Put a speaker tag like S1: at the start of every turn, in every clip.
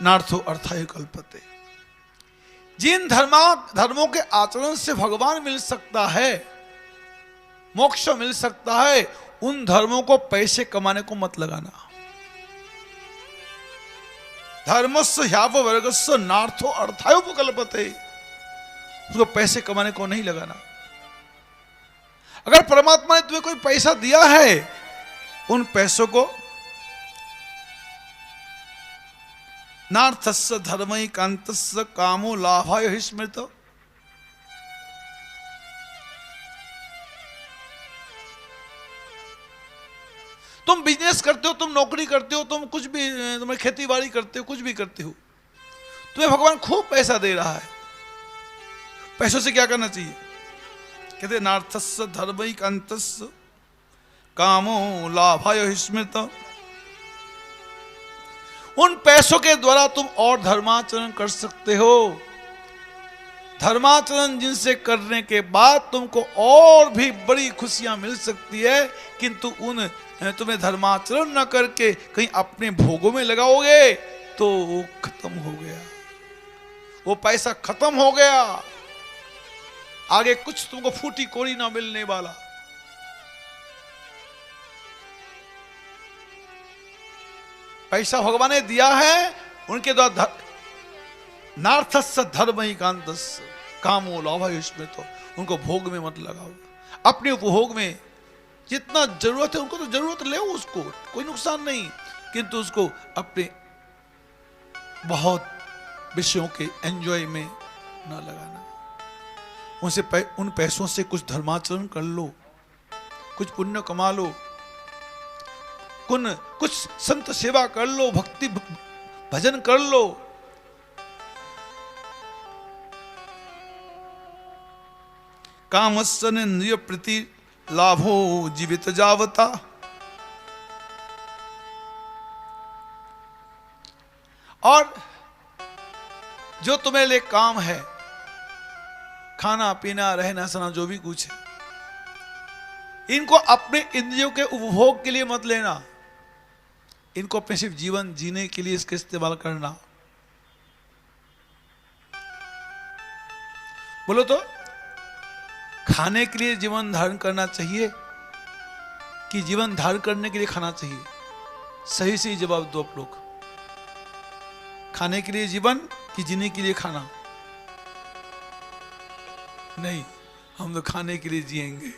S1: नार्थो अर्थाय कल्पते। जिन धर्मों के आचरण से भगवान मिल सकता है, मोक्ष मिल सकता है, उन धर्मों को पैसे कमाने को मत लगाना। धर्मस्य ह्याव वर्गस्य नार्थो अर्थाय उपकल्पते, उसको पैसे कमाने को नहीं लगाना। अगर परमात्मा ने तुम्हें कोई पैसा दिया है, उन पैसों को नार्थस्य धर्मैकान्तस्य कामो लाभाय हि स्मृत। तुम बिजनेस करते हो, तुम नौकरी करते हो, तुम कुछ भी, तुम खेती बाड़ी करते हो, कुछ भी करते हो, तुम्हें भगवान खूब पैसा दे रहा है, पैसों से क्या करना चाहिए? कहते नार्थस्य धर्मैकान्तस्य कामो लाभाय हि स्मृत। उन पैसों के द्वारा तुम और धर्माचरण कर सकते हो। धर्माचरण जिनसे करने के बाद तुमको और भी बड़ी खुशियां मिल सकती है, किंतु उन तुम्हें धर्माचरण न करके कहीं अपने भोगों में लगाओगे तो वो खत्म हो गया, वो पैसा खत्म हो गया, आगे कुछ तुमको फूटी कोड़ी ना मिलने वाला। पैसा भगवान ने दिया है, उनके द्वारा नार्थस्य धर्मैकान्तस्य कामो लाभाय स्मृत। तो उनको भोग में मत लगाओ, अपने उपभोग में जितना जरूरत है उनको तो जरूरत ले, उसको कोई नुकसान नहीं, किंतु उसको अपने बहुत विषयों के एंजॉय में ना लगाना। उन पैसों से कुछ धर्माचरण कर लो, कुछ पुण्य कमा लो, कुछ संत सेवा कर लो, भक्ति भजन कर लो। कामस्य निन्द्रिय प्रीति लाभो जीवित जावता। और जो तुम्हारे लिए काम है, खाना पीना रहना सहना जो भी कुछ है, इनको अपने इंद्रियों के उपभोग के लिए मत लेना, इनको अपने सिर्फ जीवन जीने के लिए इसका इस्तेमाल करना। बोलो तो खाने के लिए जीवन धारण करना चाहिए कि जीवन धारण करने के लिए खाना चाहिए? सही सही जवाब दो आप लोग। खाने के लिए जीवन कि जीने के लिए खाना? नहीं, हम तो खाने के लिए जिएंगे।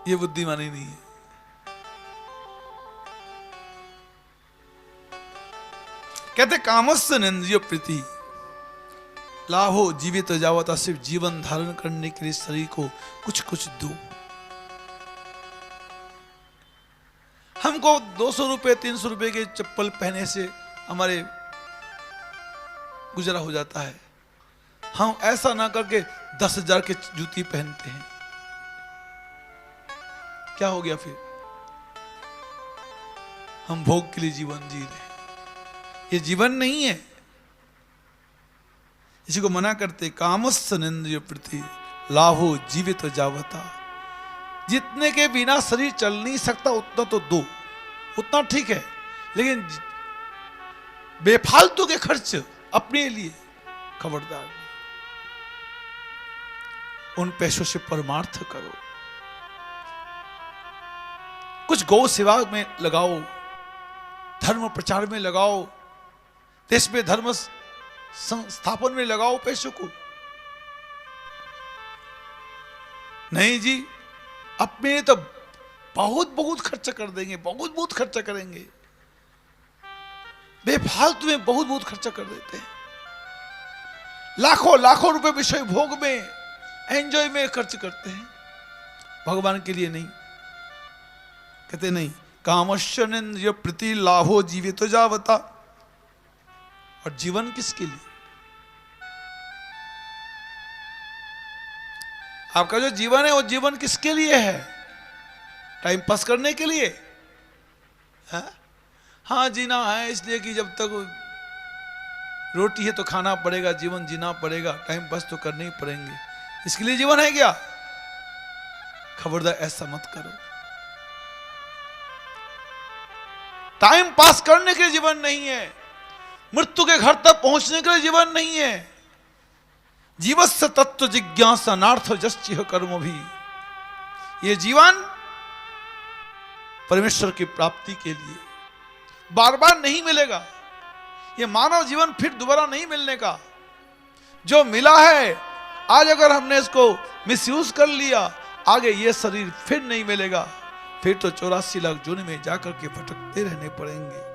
S1: ये बुद्धिमानी नहीं है। कहते कामस्य निन्द्रिय प्रीति लाभो जीवित जावता। सिर्फ जीवन धारण करने के लिए शरीर को कुछ कुछ दो। हमको 200 रुपए 300 रुपए के चप्पल पहने से हमारे गुजारा हो जाता है, हम ऐसा ना करके 10,000 के जूती पहनते हैं। क्या हो गया फिर? हम भोग के लिए जीवन जी रहे हैं। ये जीवन नहीं है। इसी को मना करते कामस्य निन्द्रिय प्रीति लाभो जीवित जावता। जितने के बिना शरीर चल नहीं सकता उतना तो दो, उतना ठीक है, लेकिन बेफालतू के खर्च अपने लिए खबरदार। उन पैसों से परमार्थ करो, कुछ गौ सेवा में लगाओ, धर्म प्रचार में लगाओ, देश में धर्म संस्थापन में लगाओ पैसों को। नहीं जी, अपने तो बहुत बहुत खर्चा कर देंगे, बहुत बहुत खर्चा करेंगे, बेफालतू में बहुत बहुत खर्चा कर देते हैं। लाखों लाखों रुपए विषय भोग में, एंजॉय में खर्च करते हैं, भगवान के लिए नहीं। कहते नहीं, कामस्य निन्द्रिय प्रीति लाभो जीवितो जावता। और जीवन किसके लिए? आपका जो जीवन है वो जीवन किसके लिए है? टाइम पास करने के लिए है? हाँ, जीना है इसलिए कि जब तक रोटी है तो खाना पड़ेगा, जीवन जीना पड़ेगा, टाइम पास तो करने ही पड़ेंगे, इसके लिए जीवन है क्या? खबरदार ऐसा मत करो। टाइम पास करने के लिए जीवन नहीं है, मृत्यु के घर तक पहुंचने के लिए जीवन नहीं है। जीवस्य तत्व जिज्ञासा नार्थ जस्चिह कर्म भी, ये जीवन परमेश्वर की प्राप्ति के लिए बार बार नहीं मिलेगा। ये मानव जीवन फिर दोबारा नहीं मिलने का। जो मिला है आज अगर हमने इसको मिसयूज कर लिया, आगे ये शरीर फिर नहीं मिलेगा, फिर तो 84 लाख जून में जाकर के भटकते रहने पड़ेंगे।